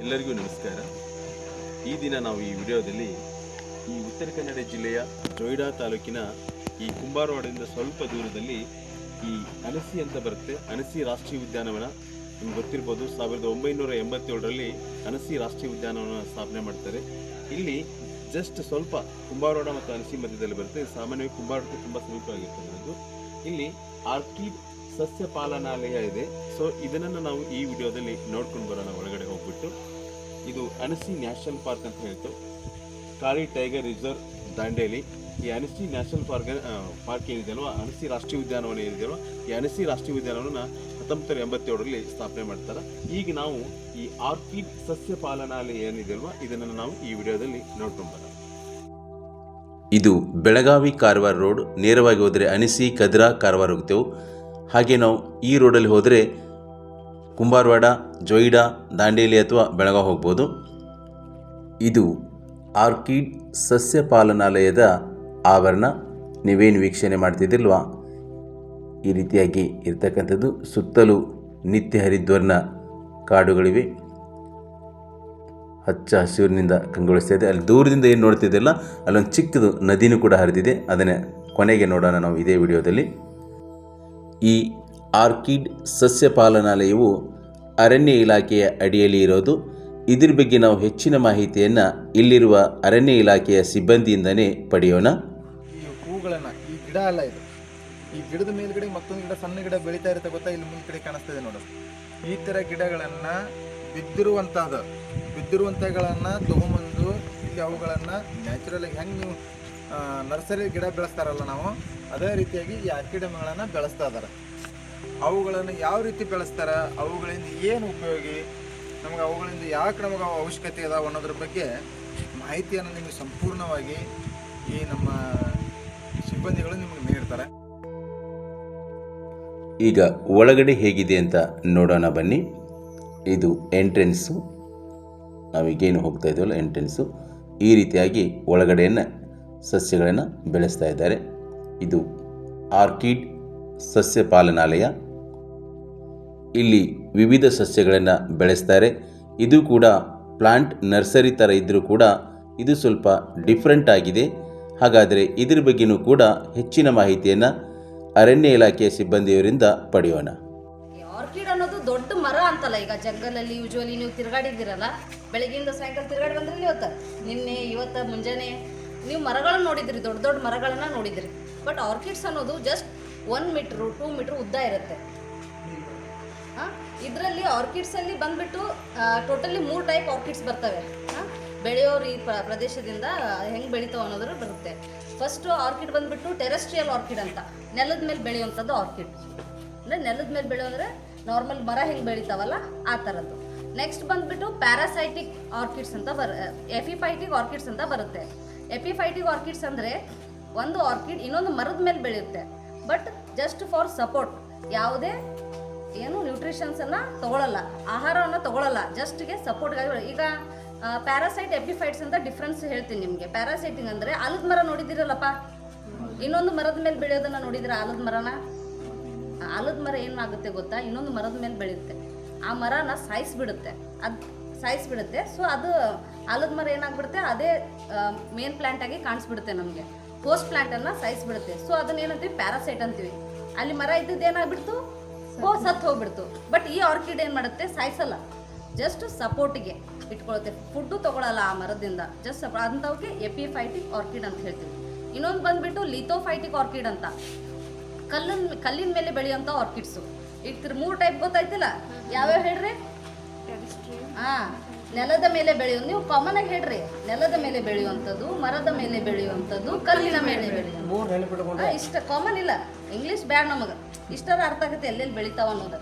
ಎಲ್ಲರಿಗೂ ನಮಸ್ಕಾರ. ಈ ದಿನ ನಾವು ಈ ವಿಡಿಯೋದಲ್ಲಿ ಈ ಉತ್ತರ ಕನ್ನಡ ಜಿಲ್ಲೆಯ ಜೊಯ್ಡಾ ತಾಲೂಕಿನ ಈ ಕುಂಬಾರವಾಡದಿಂದ ಸ್ವಲ್ಪ ದೂರದಲ್ಲಿ ಈ ಅನಸಿ ಅಂತ ಬರುತ್ತೆ. ಅನಸಿ ರಾಷ್ಟ್ರೀಯ ಉದ್ಯಾನವನ ನಿಮ್ಗೆ ಗೊತ್ತಿರ್ಬೋದು. 1987ರಲ್ಲಿ ಅನಸಿ ರಾಷ್ಟ್ರೀಯ ಉದ್ಯಾನವನ ಸ್ಥಾಪನೆ ಮಾಡ್ತಾರೆ. ಇಲ್ಲಿ ಜಸ್ಟ್ ಸ್ವಲ್ಪ ಕುಂಬಾರವಾಡ ಮತ್ತು ಅನಸಿ ಮಧ್ಯದಲ್ಲಿ ಬರುತ್ತೆ. ಸಾಮಾನ್ಯವಾಗಿ ಕುಂಬಾರವಾಡಕ್ಕೆ ತುಂಬ ಸಮೀಪವಾಗಿರ್ತದೆ. ಇಲ್ಲಿ ಆರ್ಕಿಡ್ ಸಸ್ಯ ಪಾಲನಾಲಯ ಇದೆ. ಸೊ ಇದನ್ನು ನಾವು ಈ ವಿಡಿಯೋದಲ್ಲಿ ನೋಡ್ಕೊಂಡು ಬರೋಣ. ಒಳಗಡೆ ಹೋಗ್ಬಿಟ್ಟು ಇದು ಅನಸಿ ನ್ಯಾಷನಲ್ ಪಾರ್ಕ್ ಅಂತ ಹೇಳ್ತು. Kali tiger reserve Dandeli. ಈ ಅನಸಿ ನ್ಯಾಷನಲ್ ಪಾರ್ಕ್ ಏನಿದೆಯಲ್ವ, ಅನಸಿ ರಾಷ್ಟ್ರೀಯ ಉದ್ಯಾನವನ ಏನಿದೆಯಲ್ವ, ಈ ಅನಸಿ ರಾಷ್ಟ್ರೀಯ ಉದ್ಯಾನವನ 1987ರಲ್ಲಿ ಸ್ಥಾಪನೆ ಮಾಡ್ತಾರೆ. ಈಗ ನಾವು ಈ ಆರ್ಕಿಡ್ ಸಸ್ಯ ಪಾಲನಾಲಯ ಏನಿದೆಯಲ್ವ, ಇದನ್ನು ನಾವು ಈ ವಿಡಿಯೋದಲ್ಲಿ ನೋಡ್ಕೊಂಡು ಬರೋಣ. ಇದು ಬೆಳಗಾವಿ ಕಾರವಾರ ರೋಡ್. ನೇರವಾಗಿ ಹೋದರೆ ಅನಸಿ ಕದ್ರಾ ಕಾರವಾರ ಹೋಗ್ತೇವೆ. ಹಾಗೆ ನಾವು ಈ ರೋಡಲ್ಲಿ ಹೋದರೆ ಕುಂಬಾರವಾಡ, ಜೊಯ್ಡಾ, ದಾಂಡೇಲಿ ಅಥವಾ ಬೆಳಗಾವಿ ಹೋಗ್ಬೋದು. ಇದು ಆರ್ಕಿಡ್ ಸಸ್ಯ ಪಾಲನಾಲಯದ ಆವರಣ. ನೀವೇನು ವೀಕ್ಷಣೆ ಮಾಡ್ತಿದ್ದಿಲ್ವಾ, ಈ ರೀತಿಯಾಗಿ ಇರ್ತಕ್ಕಂಥದ್ದು. ಸುತ್ತಲೂ ನಿತ್ಯ ಹರಿದ್ವರ್ಣ ಕಾಡುಗಳಿವೆ. ಹಚ್ಚ ಹಸಿರಿನಿಂದ ಕಂಗೊಳಿಸ್ತಾ ಇದೆ. ಅಲ್ಲಿ ದೂರದಿಂದ ಏನು ನೋಡ್ತಿದ್ದಿಲ್ಲ, ಅಲ್ಲೊಂದು ಚಿಕ್ಕದು ನದಿನೂ ಕೂಡ ಹರಿದಿದೆ. ಅದನ್ನೇ ಕೊನೆಗೆ ನೋಡೋಣ ನಾವು ಇದೇ ವಿಡಿಯೋದಲ್ಲಿ. ಈ ಆರ್ಕಿಡ್ ಸಸ್ಯ ಪಾಲನಾಲಯವು ಅರಣ್ಯ ಇಲಾಖೆಯ ಅಡಿಯಲ್ಲಿ ಇರೋದು. ಇದ್ರ ಬಗ್ಗೆ ನಾವು ಹೆಚ್ಚಿನ ಮಾಹಿತಿಯನ್ನು ಇಲ್ಲಿರುವ ಅರಣ್ಯ ಇಲಾಖೆಯ ಸಿಬ್ಬಂದಿಯಿಂದನೇ ಪಡೆಯೋಣ. ಈ ಹೂಗಳನ್ನು, ಈ ಗಿಡ ಅಲ್ಲ ಇದು, ಈ ಗಿಡದ ಮೇಲ್ಗಡೆ ಮತ್ತೊಂದು ಗಿಡ, ಸಣ್ಣ ಗಿಡ ಬೆಳೀತಾ ಇರುತ್ತೆ ಗೊತ್ತಾ, ಇಲ್ಲಿ ಮುಂದೆ ಕಡೆ ಕಾಣಿಸ್ತದೆ ನೋಡು. ಈ ಥರ ಗಿಡಗಳನ್ನು ಬಿದ್ದಿರುವಂಥಗಳನ್ನು ತೊಗೊಂಬಂದು ಇಲ್ಲಿ ಅವುಗಳನ್ನು ನ್ಯಾಚುರಲಾಗಿ ಹೆಂಗೆ ನೀವು ನರ್ಸರಿ ಗಿಡ ಬೆಳೆಸ್ತಾರಲ್ಲ ನಾವು, ಅದೇ ರೀತಿಯಾಗಿ ಈ ಆರ್ಕಿಡಗಳನ್ನು ಬೆಳೆಸ್ತಾ ಇದ್ದಾರೆ. ಅವುಗಳನ್ನು ಯಾವ ರೀತಿ ಬೆಳೆಸ್ತಾರೆ, ಅವುಗಳಿಂದ ಏನು ಉಪಯೋಗಿ, ನಮಗೆ ಅವುಗಳಿಂದ ಯಾಕೆ ನಮಗೆ ಅವಶ್ಯಕತೆ ಅದಾವ ಅನ್ನೋದ್ರ ಬಗ್ಗೆ ಮಾಹಿತಿಯನ್ನು ನಿಮಗೆ ಸಂಪೂರ್ಣವಾಗಿ ಈ ನಮ್ಮ ಸಿಬ್ಬಂದಿಗಳು ನಿಮಗೆ ನೀಡ್ತಾರೆ. ಈಗ ಒಳಗಡೆ ಹೇಗಿದೆ ಅಂತ ನೋಡೋಣ ಬನ್ನಿ. ಇದು ಎಂಟ್ರೆನ್ಸು. ನಾವೀಗೇನು ಹೋಗ್ತಾ ಇದ್ದೀವಲ್ಲ ಎಂಟ್ರೆನ್ಸು. ಈ ರೀತಿಯಾಗಿ ಒಳಗಡೆಯನ್ನು ಸಸ್ಯಗಳನ್ನು ಬೆಳೆಸ್ತಾ ಇದ್ದಾರೆ. ಇದು ಆರ್ಕಿಡ್ ಸಸ್ಯ ಪಾಲನಾಲಯ. ಇಲ್ಲಿ ವಿವಿಧ ಸಸ್ಯಗಳನ್ನು ಬೆಳೆಸ್ತಾರೆ. ಇದು ಕೂಡ ಪ್ಲಾಂಟ್ ನರ್ಸರಿ ಥರ ಇದ್ದರೂ ಕೂಡ ಇದು ಸ್ವಲ್ಪ ಡಿಫ್ರೆಂಟ್ ಆಗಿದೆ. ಹಾಗಾದರೆ ಇದ್ರ ಬಗ್ಗೆಯೂ ಕೂಡ ಹೆಚ್ಚಿನ ಮಾಹಿತಿಯನ್ನು ಅರಣ್ಯ ಇಲಾಖೆಯ ಸಿಬ್ಬಂದಿಯವರಿಂದ ಪಡೆಯೋಣ. ಆರ್ಕಿಡ್ ಅನ್ನೋದು ದೊಡ್ಡ ಮರ ಅಂತಲ್ಲ. ಈಗ ಜಂಗಲಲ್ಲಿ ಯೂಶುವಲಿ ನೀವು ತಿರುಗಾಡಿದ್ದೀರಲ್ಲ, ಬೆಳಗ್ಗೆಯಿಂದ ಸಾಯಂಕಾಲ ತಿರುಗಾಡಿ ಬಂದ್ರಲ್ಲಿ ಇವತ್ತು ಮುಂಜಾನೆ ನೀವು ಮರಗಳನ್ನು ನೋಡಿದ್ರಿ, ದೊಡ್ಡ ದೊಡ್ಡ ಮರಗಳನ್ನು ನೋಡಿದ್ರಿ. ಬಟ್ ಆರ್ಕಿಡ್ಸ್ ಅನ್ನೋದು ಜಸ್ಟ್ 1 ಮೀಟ್ರು 2 ಮೀಟ್ರ್ ಉದ್ದ ಇರುತ್ತೆ. ಇದರಲ್ಲಿ ಆರ್ಕಿಡ್ಸಲ್ಲಿ ಬಂದುಬಿಟ್ಟು ಟೋಟಲಿ 3 ಟೈಪ್ ಆರ್ಕಿಡ್ಸ್ ಬರ್ತವೆ. ಬೆಳೆಯೋರು ಈ ಪ್ರದೇಶದಿಂದ ಹೆಂಗೆ ಬೆಳಿತಾವೆ ಅನ್ನೋದ್ರ ಬರುತ್ತೆ. ಫಸ್ಟು ಆರ್ಕಿಡ್ ಬಂದುಬಿಟ್ಟು ಟೆರೆಸ್ಟ್ರಿಯಲ್ ಆರ್ಕಿಡ್ ಅಂತ, ನೆಲದ ಮೇಲೆ ಬೆಳೆಯುವಂಥದ್ದು ಆರ್ಕಿಡ್. ಅಂದರೆ ನೆಲದ ಮೇಲೆ ಬೆಳೆಯೋಂದರೆ ನಾರ್ಮಲ್ ಮರ ಹೆಂಗೆ ಬೆಳಿತಾವಲ್ಲ ಆ ಥರದ್ದು. ನೆಕ್ಸ್ಟ್ ಬಂದುಬಿಟ್ಟು ಪ್ಯಾರಾಸೈಟಿಕ್ ಆರ್ಕಿಡ್ಸ್ ಅಂತ ಎಪಿಫೈಟಿಕ್ ಆರ್ಕಿಡ್ಸ್ ಅಂತ ಬರುತ್ತೆ. ಎಪಿಫೈಟಿಕ್ ಆರ್ಕಿಡ್ಸ್ ಅಂದರೆ ಒಂದು ಆರ್ಕಿಡ್ ಇನ್ನೊಂದು ಮರದ ಮೇಲೆ ಬೆಳೆಯುತ್ತೆ, ಬಟ್ ಜಸ್ಟ್ ಫಾರ್ ಸಪೋರ್ಟ್. ಯಾವುದೇ ಏನು ನ್ಯೂಟ್ರಿಷನ್ಸನ್ನು ತೊಗೊಳ್ಳಲ್ಲ, ಆಹಾರವನ್ನು ತೊಗೊಳ್ಳಲ್ಲ, ಜಸ್ಟ್ಗೆ ಸಪೋರ್ಟ್ಗಾಗಿ. ಈಗ ಪ್ಯಾರಾಸೈಟ್, ಎಪಿಫೈಟ್ಸ್ ಅಂತ ಡಿಫ್ರೆನ್ಸ್ ಹೇಳ್ತೀನಿ ನಿಮಗೆ. ಪ್ಯಾರಾಸೈಟಿಂಗ್ ಅಂದರೆ ಆಲದ ಮರ ನೋಡಿದ್ದೀರಲ್ಲಪ್ಪ, ಇನ್ನೊಂದು ಮರದ ಮೇಲೆ ಬೆಳೆಯೋದನ್ನು ನೋಡಿದ್ರೆ ಆಲದ ಮರನ. ಆಲದ ಮರ ಏನಾಗುತ್ತೆ ಗೊತ್ತಾ, ಇನ್ನೊಂದು ಮರದ ಮೇಲೆ ಬೆಳೆಯುತ್ತೆ, ಆ ಮರನ ಸಾಯಿಸ್ಬಿಡುತ್ತೆ. ಸೊ ಅದು ಆಲದ ಮರ ಏನಾಗ್ಬಿಡುತ್ತೆ, ಅದೇ ಮೇನ್ ಪ್ಲ್ಯಾಂಟ್ ಆಗಿ ಕಾಣಿಸ್ಬಿಡುತ್ತೆ ನಮಗೆ. ಹೋಸ್ಟ್ ಪ್ಲ್ಯಾಂಟನ್ನು ಸಾಯಿಸ್ಬಿಡುತ್ತೆ. ಸೊ ಅದನ್ನ ಏನಂತೀವಿ, ಪ್ಯಾರಾಸೈಟ್ ಅಂತೀವಿ. ಅಲ್ಲಿ ಮರ ಇದ್ದದ್ದು ಏನಾಗ್ಬಿಡ್ತು, ಸತ್ತು ಹೋಗ್ಬಿಡ್ತು. ಬಟ್ ಈ ಆರ್ಕಿಡ್ ಏನು ಮಾಡುತ್ತೆ, ಸಾಯಿಸಲ್ಲ, ಜಸ್ಟ್ ಸಪೋರ್ಟಿಗೆ ಇಟ್ಕೊಳುತ್ತೆ. ಫುಡ್ಡು ತೊಗೊಳಲ್ಲ ಆ ಮರದಿಂದ, ಜಸ್ಟ್ ಅಂಥವಕ್ಕೆ ಎಪಿಫೈಟಿಕ್ ಆರ್ಕಿಡ್ ಅಂತ ಹೇಳ್ತೀವಿ. ಇನ್ನೊಂದು ಬಂದುಬಿಟ್ಟು ಲಿಥೋಫೈಟಿಕ್ ಆರ್ಕಿಡ್ ಅಂತ, ಕಲ್ಲಿನ ಮೇಲೆ ಬೆಳೆಯುವಂಥ ಆರ್ಕಿಡ್ಸು. ಈಗ 3 ಟೈಪ್ ಗೊತ್ತಾಯ್ತಿಲ್ಲ, ಯಾವ್ಯಾವ ಹೇಳ್ರಿ? ನೆಲದ ಮೇಲೆ ಬೆಳೆಯೋದು, ನೀವು ಕಾಮನ್ ಆಗಿ ಹೇಳ್ರಿ. ನೆಲದ ಮೇಲೆ ಬೆಳೆಯುವಂಥದ್ದು, ಮರದ ಮೇಲೆ ಬೆಳೆಯುವಂಥದ್ದು, ಕಲ್ಲಿನ ಮೇಲೆ ಬೆಳೆಯುವಂಥದ್ದು. ಇಷ್ಟ ಕಾಮನ್ ಇಲ್ಲ, ಇಂಗ್ಲೀಷ್ ಬ್ಯಾಡ್ ನಮಗೆ. ಇಷ್ಟರ ಅರ್ಥ ಆಗುತ್ತೆ ಎಲ್ಲೆಲ್ಲಿ ಬೆಳಿತಾವ ಅನ್ನೋದು.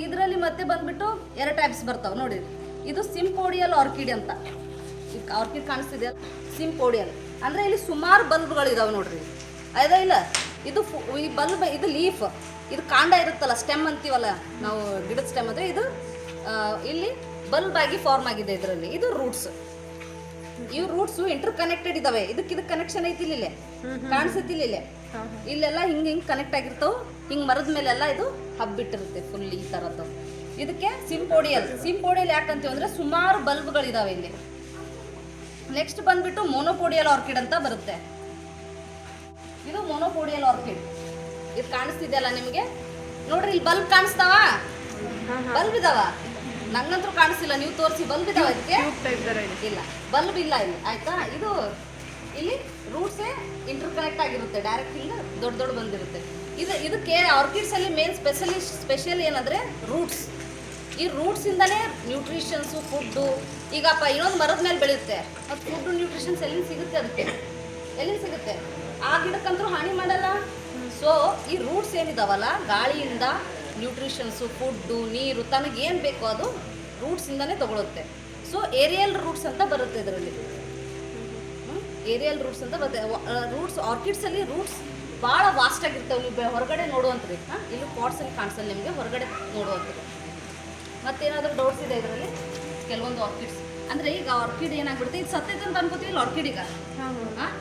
ಇದರಲ್ಲಿ ಮತ್ತೆ ಬಂದುಬಿಟ್ಟು 2 ಟೈಪ್ಸ್ ಬರ್ತಾವೆ ನೋಡಿರಿ. ಇದು ಸಿಂಪೋಡಿಯಲ್ ಆರ್ಕಿಡ್ ಅಂತ. ಆರ್ಕಿಡ್ ಕಾಣಿಸ್ತಿದೆ, ಸಿಂಪೋಡಿಯಲ್ ಅಂದರೆ ಇಲ್ಲಿ ಸುಮಾರು ಬಲ್ಬ್ಗಳಿದಾವೆ ನೋಡ್ರಿ. ಅದೇ ಇಲ್ಲ, ಇದು ಈ ಬಲ್ಬ್, ಇದು ಲೀಫ್, ಇದು ಕಾಂಡ ಇರುತ್ತಲ್ಲ, ಸ್ಟೆಮ್ ಅಂತೀವಲ್ಲ ನಾವು, ಗಿಡದ ಸ್ಟೆಮ್ ಅಂದರೆ ಇದು ಇಲ್ಲಿ ಬಲ್ಬ್ ಆಗಿ ಫಾರ್ಮ್ ಆಗಿದೆ. ಇದರಲ್ಲಿ ಇದು ರೂಟ್ಸ್. ಈ ರೂಟ್ಸು ಇಂಟರ್ ಕನೆಕ್ಟೆಡ್ ಇದಾವೆ. ಇದಕ್ಕೆ ಕನೆಕ್ಷನ್ ಐತಿ, ಇಲ್ಲೇ ಕಾಣಿಸುತ್ತಿಲ್ಲ, ಇಲ್ಲೆಲ್ಲ ಹಿಂಗೆ ಕನೆಕ್ಟ್ ಆಗಿರ್ತಾವೆ. ಹಿಂಗೆ ಮರದ ಮೇಲೆಲ್ಲ ಇದು ಹಬ್ಬಿಟ್ಟಿರುತ್ತೆ ಫುಲ್ ಈ ಥರದ್ದು. ಇದಕ್ಕೆ ಸಿಂಪೋಡಿಯಲ್ ಯಾಕಂತೀವಿ ಅಂದರೆ ಸುಮಾರು ಬಲ್ಬ್ಗಳಿದಾವೆ ಇಲ್ಲಿ. ನೆಕ್ಸ್ಟ್ ಬಂದ್ಬಿಟ್ಟು ಮೊನೋಪೋಡಿಯಲ್ ಆರ್ಕಿಡ್ ಅಂತ ಬರುತ್ತೆ. ಇದು ಮೊನೋಪೋಡಿಯಲ್ ಆರ್ಕಿಡ್. ಇದು ಕಾಣಿಸ್ತಿದೆಯಲ್ಲ ನಿಮಗೆ, ನೋಡ್ರಿ ಇಲ್ಲಿ ಬಲ್ಬ್ ಕಾಣಿಸ್ತಾವ, ಬಲ್ಬ್ ಇದಾವ. ನಂಗಂತೂ ಕಾಣಿಸ್ತಿಲ್ಲ, ನೀವು ತೋರಿಸಿ. ಬಲ್ಬ್ ಇದಾವ ಇದಕ್ಕೆ? ಇಲ್ಲ, ಬಲ್ಬ್ ಇಲ್ಲ ಇಲ್ಲಿ, ಆಯ್ತಾ. ಇದು ಇಲ್ಲಿ ರೂಟ್ಸೇ ಇಂಟರ್ ಕನೆಕ್ಟ್ ಆಗಿರುತ್ತೆ, ಡೈರೆಕ್ಟ್ ಹಿಂಗೆ ದೊಡ್ಡ ಬಂದಿರುತ್ತೆ. ಇದಕ್ಕೆ ಆರ್ಕಿಡ್ಸ್ ಅಲ್ಲಿ ಮೇನ್ ಸ್ಪೆಷಲ್ ಏನಂದ್ರೆ ರೂಟ್ಸ್. ಈ ರೂಟ್ಸ್ ಇಂದಾನೇ ನ್ಯೂಟ್ರಿಷನ್ಸು, ಫುಡ್ಡು. ಈಗಪ್ಪ ಇನ್ನೊಂದು ಮರದ ಮೇಲೆ ಬೆಳೆಯುತ್ತೆ, ಮತ್ತು ಫುಡ್ಡು ನ್ಯೂಟ್ರಿಷನ್ಸ್ ಎಲ್ಲಿಂದ ಸಿಗುತ್ತೆ? ಎಲ್ಲಿಂದ ಸಿಗುತ್ತೆ? ಆ ಗಿಡಕ್ಕಂತೂ ಹಾನಿ ಮಾಡಲ್ಲ. ಸೊ ಈ ರೂಟ್ಸ್ ಏನಿದಾವಲ್ಲ, ಗಾಳಿಯಿಂದ ನ್ಯೂಟ್ರಿಷನ್ಸು, ಫುಡ್ಡು, ನೀರು, ತನಗೇನು ಬೇಕೋ ಅದು ರೂಟ್ಸಿಂದನೇ ತಗೊಳುತ್ತೆ. ಸೊ ಏರಿಯಲ್ ರೂಟ್ಸ್ ಅಂತ ಬರುತ್ತೆ ಇದರಲ್ಲಿ. ಏರಿಯಲ್ ರೂಟ್ಸ್ ಅಂತ ಬರುತ್ತೆ. ರೂಟ್ಸ್ ಆರ್ಕಿಡ್ಸಲ್ಲಿ ರೂಟ್ಸ್ ಭಾಳ ವಾಸ್ಟ್ ಆಗಿರ್ತವೆ. ನೀವು ಹೊರಗಡೆ ನೋಡುವಂಥದ್ದು, ಇಲ್ಲಿ ಪಾಟ್ಸಲ್ಲಿ ಕಾಣಿಸಲ್ಲ ನಿಮಗೆ, ಹೊರಗಡೆ ನೋಡುವಂಥದ್ದು. ಮತ್ತೇನಾದರೂ ಡೌಟ್ಸ್ ಇದೆ ಇದರಲ್ಲಿ? ಕೆಲವೊಂದು ಆರ್ಕಿಡ್ಸ್ ಅಂದರೆ ಈಗ ಆರ್ಕಿಡ್ ಏನಾಗ್ಬಿಡುತ್ತೆ, ಇದು ಸತ್ತೈತೆ ಅಂತ ಅನ್ಕೋತೀವಿ. ಇಲ್ಲಿ ಆರ್ಕಿಡ್ ಈಗ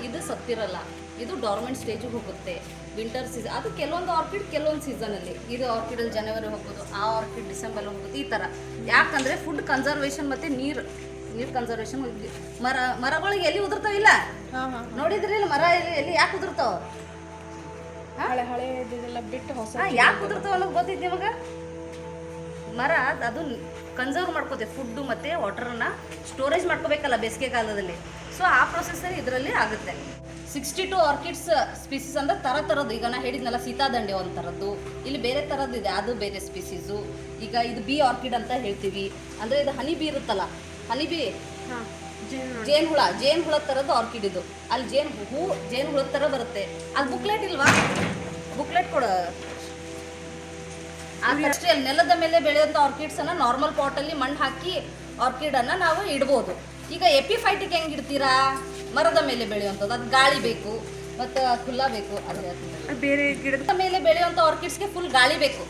ಇದು ಸತ್ತಿರಲ್ಲ, ಇದು ಡಾರ್ಮೆಂಟ್ ಸ್ಟೇಜಿಗೆ ಹೋಗುತ್ತೆ. ವಿಂಟರ್ ಸೀಸನ್ ಅದು ಕೆಲವೊಂದು ಆರ್ಕಿಡ್ ಕೆಲವೊಂದು ಸೀಸನಲ್ಲಿ. ಇದು ಆರ್ಕಿಡಲ್ಲಿ ಜನವರಿ ಹೋಗ್ಬೋದು, ಆ ಆರ್ಕಿಡ್ ಡಿಸೆಂಬರ್ ಹೋಗ್ಬೋದು, ಈ ಥರ. ಯಾಕಂದರೆ ಫುಡ್ ಕನ್ಸರ್ವೇಷನ್ ಮತ್ತು ನೀರು ಕನ್ಸರ್ವೇಷನ್. ಮರಗಳಿಗೆ ಎಲ್ಲಿ ಉದುರ್ತಾವಿಲ್ಲ, ನೋಡಿದ್ರಿ ಇಲ್ಲ? ಮರ ಎಲ್ಲಿ ಯಾಕೆ ಉದುರ್ತಾವ? ಯಾಕೆ ಉದುರ್ತಾವ ಅನ್ನೋದು ಗೊತ್ತಿತ್ತು ನಿಮಗೆ? ಮರ ಅದು ಕನ್ಸರ್ವ್ ಮಾಡ್ಕೋತೆ, ಫುಡ್ಡು ಮತ್ತು ವಾಟರನ್ನ ಸ್ಟೋರೇಜ್ ಮಾಡ್ಕೋಬೇಕಲ್ಲ ಬೇಸಿಗೆ ಕಾಲದಲ್ಲಿ. ಸೊ ಆ ಪ್ರೊಸೆಸ್ಸಲ್ಲಿ ಇದರಲ್ಲಿ ಆಗುತ್ತೆ. 62 ಆರ್ಕಿಡ್ಸ್ ಸ್ಪೀಸೀಸ್ ಅಂದರೆ ಥರದ್ದು. ಈಗ ನಾ ಹೇಳಿದ್ನಲ್ಲ, ಸೀತಾದಂಡೆ ಒಂದು ಥರದ್ದು, ಇಲ್ಲಿ ಬೇರೆ ಥರದ್ದು ಇದೆ, ಅದು ಬೇರೆ ಸ್ಪೀಸೀಸು. ಈಗ ಇದು ಬಿ ಆರ್ಕಿಡ್ ಅಂತ ಹೇಳ್ತೀವಿ, ಅಂದರೆ ಇದು ಹನಿ ಬಿ ಇರುತ್ತಲ್ಲ, ಹನಿ ಬಿ ಜೇನುಹುಳ ಥರದ್ದು ಆರ್ಕಿಡ್ ಇದು. ಅಲ್ಲಿ ಜೇನುಹುಳದ ಥರ ಬರುತ್ತೆ. ಅಲ್ಲಿ ಬುಕ್ಲೆಟ್ ಇಲ್ವಾ? ಬುಕ್ಲೆಟ್ ಕೊಡ. ಅಷ್ಟೇ, ಅಲ್ಲಿ ನೆಲದ ಮೇಲೆ ಬೆಳೆಯುವಂಥ ಆರ್ಕಿಡ್ಸನ್ನು ನಾರ್ಮಲ್ ಪಾಟಲ್ಲಿ ಮಣ್ಣು ಹಾಕಿ ಆರ್ಕಿಡನ್ನು ನಾವು ಇಡ್ಬೋದು. ಈಗ ಎಪಿಫೈಟಿಕ್ ಹೆಂಗೆ ಇಡ್ತೀರಾ? ಮರದ ಮೇಲೆ ಬೆಳೆಯುವಂಥದ್ದು, ಅದು ಗಾಳಿ ಬೇಕು ಮತ್ತು ಖುಲ್ಲಾ ಬೇಕು. ಅದು ಬೇರೆ ಗಿಡದ ಮೇಲೆ ಬೆಳೆಯುವಂಥ ಆರ್ಕಿಡ್ಸ್ಗೆ ಫುಲ್ ಗಾಳಿ ಬೇಕು,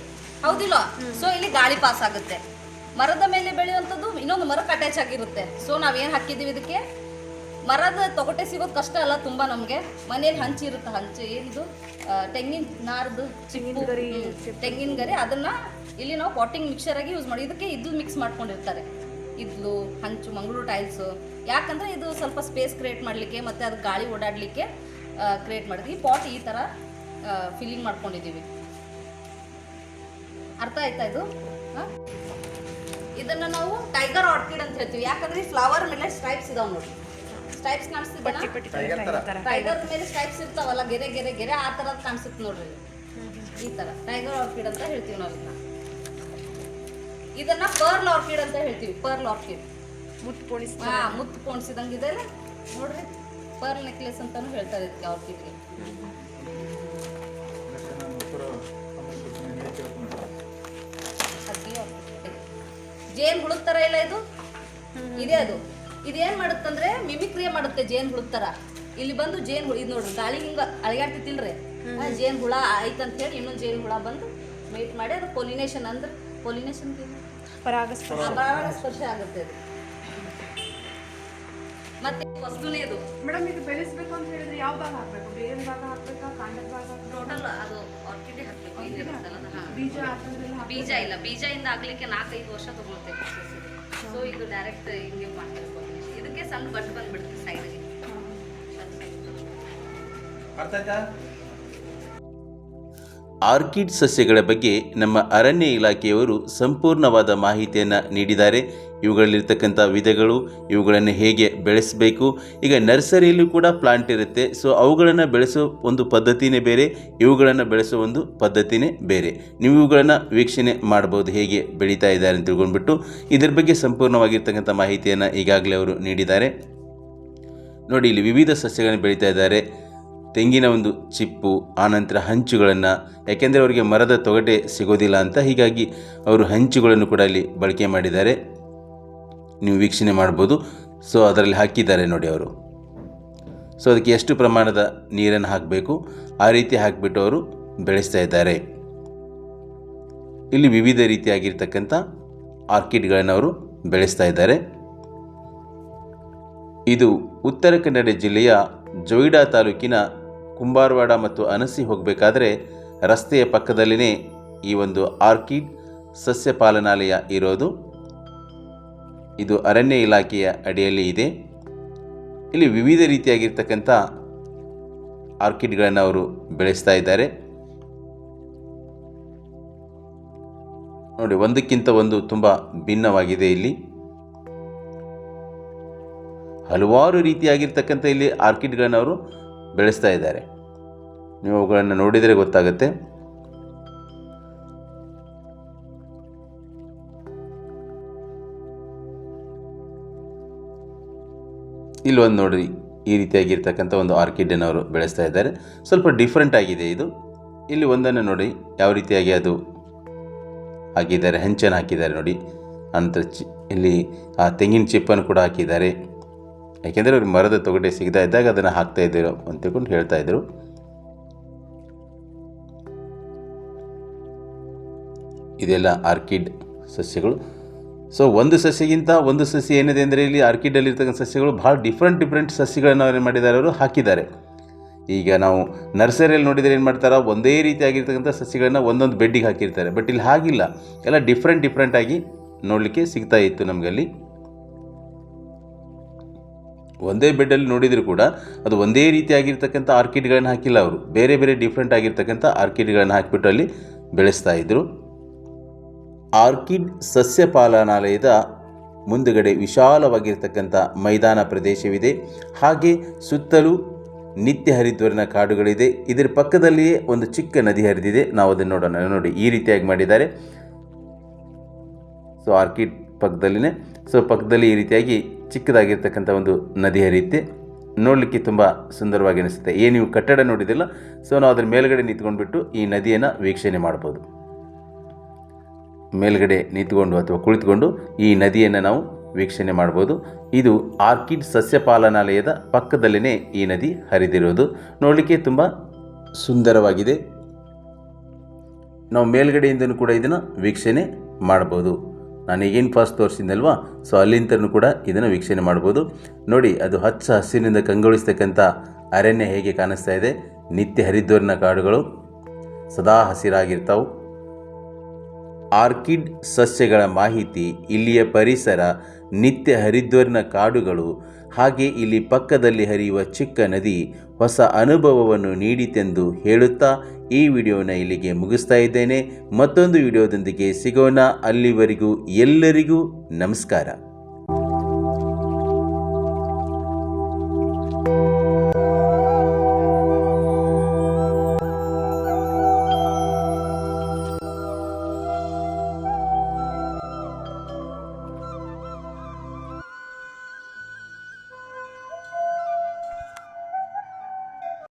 ಹೌದಿಲ್ಲ? ಸೊ ಇಲ್ಲಿ ಗಾಳಿ ಪಾಸ್ ಆಗುತ್ತೆ. ಮರದ ಮೇಲೆ ಬೆಳೆಯುವಂಥದ್ದು ಇನ್ನೊಂದು ಮರಕ್ಕೆ ಅಟ್ಯಾಚ್ ಆಗಿರುತ್ತೆ. ಸೊ ನಾವೇನು ಹಾಕಿದ್ದೀವಿ ಇದಕ್ಕೆ? ಮರದ ತೊಗಟೆ ಸಿಗೋದು ಕಷ್ಟ ಅಲ್ಲ ತುಂಬ ನಮಗೆ. ಮನೇಲಿ ಹಂಚಿರುತ್ತೆ, ಹಂಚು ಏನಿದು ತೆಂಗಿನ ನಾರ್ದು ಚಿಪ್ಪು, ತೆಂಗಿನ ಗರಿ, ಅದನ್ನು ಇಲ್ಲಿ ನಾವು ಪಾಟಿಂಗ್ ಮಿಕ್ಸರ್ ಆಗಿ ಯೂಸ್ ಮಾಡಿ. ಇದಕ್ಕೆ ಇದು ಮಿಕ್ಸ್ ಮಾಡ್ಕೊಂಡಿರ್ತಾರೆ, ಇದ್ಲು, ಹಂಚು, ಮಂಗಳೂರು ಟೈಲ್ಸು. ಯಾಕಂದರೆ ಇದು ಸ್ವಲ್ಪ ಸ್ಪೇಸ್ ಕ್ರಿಯೇಟ್ ಮಾಡಲಿಕ್ಕೆ ಮತ್ತು ಅದು ಗಾಳಿ ಓಡಾಡಲಿಕ್ಕೆ ಕ್ರಿಯೇಟ್ ಮಾಡಿದ್ವಿ. ಈ ಪಾಟ್ ಈ ಥರ ಫಿಲ್ಲಿಂಗ್ ಮಾಡ್ಕೊಂಡಿದ್ದೀವಿ. ಅರ್ಥ ಆಯ್ತಾ ಇದು? ಇದನ್ನು ನಾವು ಟೈಗರ್ ಆರ್ಕಿಡ್ ಅಂತ ಹೇಳ್ತೀವಿ. ಯಾಕಂದರೆ ಈ ಫ್ಲವರ್ ಮೇಲೆ ಸ್ಟ್ರೈಪ್ಸ್ ಇದಾವೆ ನೋಡಿ, ಸ್ಟ್ರೈಪ್ಸ್ ಕಾಣಿಸ್ತಿದೆ. ಟೈಗರ್ ಮೇಲೆ ಸ್ಟ್ರೈಪ್ಸ್ ಇರ್ತಾವಲ್ಲ, ಗೆರೆ ಗೆರೆ ಗೆರೆ, ಆ ಥರದ್ದು ಕಾಣಿಸುತ್ತೆ ನೋಡ್ರಿ. ಈ ಥರ ಟೈಗರ್ ಆರ್ಕಿಡ್ ಅಂತ ಹೇಳ್ತೀವಿ ನಾವು ಇದನ್ನ ಪರ್ಲ್ ಆರ್ಕಿಡ್ ಅಂತ ಹೇಳ್ತೀವಿ. ಪರ್ಲ್ ಆರ್ಕಿಡ್ ಮುತ್ತು ಪೋಣಿಸಿದಂಗೆ ಇದೆ ನೋಡ್ರಿ, ಪರ್ಲ್ ನೆಕ್ಲೆಸ್ ಅಂತಾನು ಹೇಳ್ತಾರೆ ಇದಕ್ಕೆ ಆರ್ಕಿಡ್ಗೆ. ಜೇನ್ ಹುಳುದ ಥರ ಇಲ್ಲ ಇದು, ಇದೆ ಅದು. ಇದೇನ್ ಮಾಡುತ್ತಂದ್ರೆ ಮಿಮಿಕ್ರಿಯೇ ಮಾಡುತ್ತೆ ಜೇನ್ ಹುಳುದ ಥರ. ಇಲ್ಲಿ ಬಂದು ಜೇನ್ ಹುಳ, ಇದು ನೋಡ್ರಿ ಗಾಳಿ ಹಿಂಗೆ ಅಳಿಗಾಡ್ತಿತ್ತಿಲ್ರಿ, ಜೇನ್ ಹುಳ ಆಯ್ತಂತ ಹೇಳಿ ಇನ್ನೊಂದು ಜೇನ್ ಹುಳ ಬಂದು ಮೇಟ್ ಮಾಡಿ ಅದು ಪೊಲಿನೇಷನ್, ಅಂದ್ರೆ ಪೊಲಿನೇಷನ್ ಪರಾಗಸ್ಪರ್ಶ ಆಗುತ್ತೆ ಅದು. ಮತ್ತೆ ವಸ್ತುನೇ ಇದು ಮೇಡಮ್. ಇದು ಬೆಳೆಸಬೇಕು ಅಂತ ಹೇಳಿದ್ರೆ ಯಾವ ಭಾಗ ಹಾಕಬೇಕು? ಬೇರೆ ಭಾಗ ಹಾಕಬೇಕಾ, ಕಾಂಡದ ಭಾಗ? ಟೋಟಲ್ ಅದು ಆರ್ಕಿಡ್ ಹಾಕಬೇಕು. ಬೀಜ ಇಲ್ಲ, ಬೀಜದಿಂದ ಆಗ್ಲಿಕ್ಕೆ 4-5 ವರ್ಷ ತಗೊಳುತ್ತೆ. ಸೊ ಇದು ಡೈರೆಕ್ಟ್ ಹಿಂಗೆ ಮಾಡ್ತಾರೆ. ಇದಕ್ಕೆ ಸಣ್ಣ ಬಟ್ ಬಂದ್ಬಿಡುತ್ತೆ ಸೈಡ್ಗೆ. ಅರ್ಥ ಆಯ್ತಾ? ಆರ್ಕಿಡ್ ಸಸ್ಯಗಳ ಬಗ್ಗೆ ನಮ್ಮ ಅರಣ್ಯ ಇಲಾಖೆಯವರು ಸಂಪೂರ್ಣವಾದ ಮಾಹಿತಿಯನ್ನು ನೀಡಿದ್ದಾರೆ. ಇವುಗಳಲ್ಲಿರ್ತಕ್ಕಂಥ ವಿಧಗಳು, ಇವುಗಳನ್ನು ಹೇಗೆ ಬೆಳೆಸಬೇಕು. ಈಗ ನರ್ಸರಿಯಲ್ಲೂ ಕೂಡ ಪ್ಲಾಂಟ್ ಇರುತ್ತೆ, ಸೊ ಅವುಗಳನ್ನು ಬೆಳೆಸೋ ಒಂದು ಪದ್ಧತಿನೇ ಬೇರೆ, ಇವುಗಳನ್ನು ಬೆಳೆಸೋ ಒಂದು ಪದ್ಧತಿನೇ ಬೇರೆ. ನೀವು ಇವುಗಳನ್ನು ವೀಕ್ಷಣೆ ಮಾಡ್ಬೋದು, ಹೇಗೆ ಬೆಳೀತಾ ಇದ್ದಾರೆ ಅಂತ ತಿಳ್ಕೊಂಡ್ಬಿಟ್ಟು. ಇದರ ಬಗ್ಗೆ ಸಂಪೂರ್ಣವಾಗಿರ್ತಕ್ಕಂಥ ಮಾಹಿತಿಯನ್ನು ಈಗಾಗಲೇ ಅವರು ನೀಡಿದ್ದಾರೆ. ನೋಡಿ, ಇಲ್ಲಿ ವಿವಿಧ ಸಸ್ಯಗಳನ್ನು ಬೆಳೀತಾ ಇದ್ದಾರೆ. ತೆಂಗಿನ ಒಂದು ಚಿಪ್ಪು, ಆನಂತರ ಹಂಚುಗಳನ್ನು, ಯಾಕೆಂದರೆ ಅವರಿಗೆ ಮರದ ತೊಗಟೆ ಸಿಗೋದಿಲ್ಲ ಅಂತ, ಹೀಗಾಗಿ ಅವರು ಹಂಚುಗಳನ್ನು ಕೂಡ ಇಲ್ಲಿ ಬಳಕೆ ಮಾಡಿದ್ದಾರೆ. ನೀವು ವೀಕ್ಷಣೆ ಮಾಡ್ಬೋದು. ಸೊ ಅದರಲ್ಲಿ ಹಾಕಿದ್ದಾರೆ ನೋಡಿ ಅವರು. ಸೊ ಅದಕ್ಕೆ ಎಷ್ಟು ಪ್ರಮಾಣದ ನೀರನ್ನು ಹಾಕಬೇಕು ಆ ರೀತಿ ಹಾಕಿಬಿಟ್ಟು ಅವರು ಬೆಳೆಸ್ತಾ ಇದ್ದಾರೆ. ಇಲ್ಲಿ ವಿವಿಧ ರೀತಿಯಾಗಿರ್ತಕ್ಕಂಥ ಆರ್ಕಿಡ್ಗಳನ್ನು ಅವರು ಬೆಳೆಸ್ತಾ ಇದ್ದಾರೆ. ಇದು ಉತ್ತರ ಕನ್ನಡ ಜಿಲ್ಲೆಯ ಜೊಯ್ಡಾ ತಾಲೂಕಿನ ಕುಂಬಾರವಾಡ ಮತ್ತು ಅನಸಿ ಹೋಗಬೇಕಾದ್ರೆ ರಸ್ತೆಯ ಪಕ್ಕದಲ್ಲಿನೇ ಈ ಒಂದು ಆರ್ಕಿಡ್ ಸಸ್ಯ ಪಾಲನಾಲಯ ಇರೋದು. ಇದು ಅರಣ್ಯ ಇಲಾಖೆಯ ಅಡಿಯಲ್ಲಿ ಇದೆ. ಇಲ್ಲಿ ವಿವಿಧ ರೀತಿಯಾಗಿರ್ತಕ್ಕಂಥ ಆರ್ಕಿಡ್ಗಳನ್ನು ಅವರು ಬೆಳೆಸ್ತಾ ಇದ್ದಾರೆ. ನೋಡಿ, ಒಂದಕ್ಕಿಂತ ಒಂದು ತುಂಬ ಭಿನ್ನವಾಗಿದೆ. ಇಲ್ಲಿ ಹಲವಾರು ರೀತಿಯಾಗಿರ್ತಕ್ಕಂಥ ಇಲ್ಲಿ ಆರ್ಕಿಡ್ಗಳನ್ನು ಅವರು ಬೆಳೆಸ್ತಾ ಇದ್ದಾರೆ. ನೀವು ಅವುಗಳನ್ನು ನೋಡಿದರೆ ಗೊತ್ತಾಗುತ್ತೆ. ಇಲ್ಲೊಂದು ನೋಡಿ, ಈ ರೀತಿಯಾಗಿರ್ತಕ್ಕಂಥ ಒಂದು ಆರ್ಕಿಡನ್ನು ಅವರು ಬೆಳೆಸ್ತಾ ಇದ್ದಾರೆ. ಸ್ವಲ್ಪ ಡಿಫ್ರೆಂಟ್ ಆಗಿದೆ ಇದು. ಇಲ್ಲಿ ಒಂದನ್ನು ನೋಡಿ ಯಾವ ರೀತಿಯಾಗಿ ಅದು ಹಾಕಿದ್ದಾರೆ, ಹೆಂಚನ್ನು ಹಾಕಿದ್ದಾರೆ ನೋಡಿ. ನಂತರ ಇಲ್ಲಿ ಆ ತೆಂಗಿನ ಚಿಪ್ಪನ್ನು ಕೂಡ ಹಾಕಿದ್ದಾರೆ. ಯಾಕೆಂದರೆ ಅವ್ರಿಗೆ ಮರದ ತೊಗಟೆ ಸಿಗತಾ ಇದ್ದಾಗ ಅದನ್ನು ಹಾಕ್ತಾ ಇದ್ದರು ಅಂತ ತಿಳ್ಕೊಂಡು ಹೇಳ್ತಾ ಇದ್ರು. ಇದೆಲ್ಲ ಆರ್ಕಿಡ್ ಸಸ್ಯಗಳು. ಸೊ ಒಂದು ಸಸ್ಯಗಿಂತ ಒಂದು ಸಸ್ಯ ಏನಿದೆ ಅಂದರೆ ಇಲ್ಲಿ ಆರ್ಕಿಡಲ್ಲಿರ್ತಕ್ಕಂಥ ಸಸ್ಯಗಳು ಭಾಳ ಡಿಫ್ರೆಂಟ್ ಸಸ್ಯಗಳನ್ನು ಏನು ಮಾಡಿದ್ದಾರೆ, ಅವರು ಹಾಕಿದ್ದಾರೆ. ಈಗ ನಾವು ನರ್ಸರಿಯಲ್ಲಿ ನೋಡಿದರೆ ಏನು ಮಾಡ್ತಾರೆ, ಒಂದೇ ರೀತಿಯಾಗಿರ್ತಕ್ಕಂಥ ಸಸ್ಯಗಳನ್ನು ಒಂದೊಂದು ಬೆಡ್ಡಿಗೆ ಹಾಕಿರ್ತಾರೆ. ಬಟ್ ಇಲ್ಲಿ ಹಾಗಿಲ್ಲ, ಎಲ್ಲ ಡಿಫ್ರೆಂಟಾಗಿ ನೋಡಲಿಕ್ಕೆ ಸಿಗ್ತಾ ಇತ್ತು ನಮಗಲ್ಲಿ. ಒಂದೇ ಬೆಡ್ಡಲ್ಲಿ ನೋಡಿದರೂ ಕೂಡ ಅದು ಒಂದೇ ರೀತಿಯಾಗಿರ್ತಕ್ಕಂಥ ಆರ್ಕಿಡ್ಗಳನ್ನು ಹಾಕಿಲ್ಲ, ಅವರು ಬೇರೆ ಬೇರೆ ಡಿಫ್ರೆಂಟ್ ಆಗಿರ್ತಕ್ಕಂಥ ಆರ್ಕಿಡ್ಗಳನ್ನು ಹಾಕಿಬಿಟ್ಟು ಅಲ್ಲಿ ಬೆಳೆಸ್ತಾ ಇದ್ದರು. ಆರ್ಕಿಡ್ ಸಸ್ಯ ಪಾಲನಾಲಯದ ಮುಂದುಗಡೆ ವಿಶಾಲವಾಗಿರ್ತಕ್ಕಂಥ ಮೈದಾನ ಪ್ರದೇಶವಿದೆ. ಹಾಗೆ ಸುತ್ತಲೂ ನಿತ್ಯ ಹರಿದ್ವರ್ಣ ಕಾಡುಗಳಿದೆ. ಇದರ ಪಕ್ಕದಲ್ಲಿಯೇ ಒಂದು ಚಿಕ್ಕ ನದಿ ಹರಿದಿದೆ. ನಾವು ಅದನ್ನು ನೋಡೋಣ. ನೋಡಿ, ಈ ರೀತಿಯಾಗಿ ಮಾಡಿದ್ದಾರೆ. ಸೊ ಆರ್ಕಿಡ್ ಪಕ್ಕದಲ್ಲಿನೇ ಪಕ್ಕದಲ್ಲಿ ಈ ರೀತಿಯಾಗಿ ಚಿಕ್ಕದಾಗಿರ್ತಕ್ಕಂಥ ಒಂದು ನದಿ ಹರಿಯುತ್ತೆ. ನೋಡಲಿಕ್ಕೆ ತುಂಬ ಸುಂದರವಾಗಿ ಅನಿಸುತ್ತೆ. ಏನು ನೀವು ಕಟ್ಟಡ ನೋಡಿದಿಲ್ಲ, ಸೊ ನಾವು ಅದರ ಮೇಲ್ಗಡೆ ನಿಂತ್ಕೊಂಡ್ಬಿಟ್ಟು ಈ ನದಿಯನ್ನು ವೀಕ್ಷಣೆ ಮಾಡ್ಬೋದು. ಮೇಲ್ಗಡೆ ನಿಂತ್ಕೊಂಡು ಅಥವಾ ಕುಳಿತುಕೊಂಡು ಈ ನದಿಯನ್ನು ನಾವು ವೀಕ್ಷಣೆ ಮಾಡ್ಬೋದು. ಇದು ಆರ್ಕಿಡ್ ಸಸ್ಯ ಪಾಲನಾಲಯದ ಪಕ್ಕದಲ್ಲೇ ಈ ನದಿ ಹರಿದಿರೋದು. ನೋಡಲಿಕ್ಕೆ ತುಂಬ ಸುಂದರವಾಗಿದೆ. ನಾವು ಮೇಲ್ಗಡೆಯಿಂದನೂ ಕೂಡ ಇದನ್ನು ವೀಕ್ಷಣೆ ಮಾಡ್ಬೋದು. ನಾನು ಈಗೇನು ಫಸ್ಟ್ ತೋರಿಸಿದ್ನಲ್ವಾ, ಸೊ ಅಲ್ಲಿಂದನೂ ಕೂಡ ಇದನ್ನು ವೀಕ್ಷಣೆ ಮಾಡ್ಬೋದು. ನೋಡಿ, ಅದು ಹಚ್ಚ ಹಸಿರಿನಿಂದ ಕಂಗೊಳಿಸ್ತಕ್ಕಂಥ ಅರಣ್ಯ ಹೇಗೆ ಕಾಣಿಸ್ತಾ ಇದೆ. ನಿತ್ಯ ಹರಿದ್ವರ್ಣ ಕಾಡುಗಳು ಸದಾ ಹಸಿರಾಗಿರ್ತಾವೆ. ಆರ್ಕಿಡ್ ಸಸ್ಯಗಳ ಮಾಹಿತಿ, ಇಲ್ಲಿಯ ಪರಿಸರ, ನಿತ್ಯ ಹರಿದ್ವರ್ಣ ಕಾಡುಗಳು, ಹಾಗೆ ಇಲ್ಲಿ ಪಕ್ಕದಲ್ಲಿ ಹರಿಯುವ ಚಿಕ್ಕ ನದಿ ಹೊಸ ಅನುಭವವನ್ನು ನೀಡಿತೆಂದು ಹೇಳುತ್ತಾ ಈ ವಿಡಿಯೋನ ಇಲ್ಲಿಗೆ ಮುಗಿಸ್ತಾ ಇದ್ದೇನೆ. ಮತ್ತೊಂದು ವಿಡಿಯೋದೊಂದಿಗೆ ಸಿಗೋಣ. ಅಲ್ಲಿವರೆಗೂ ಎಲ್ಲರಿಗೂ ನಮಸ್ಕಾರ.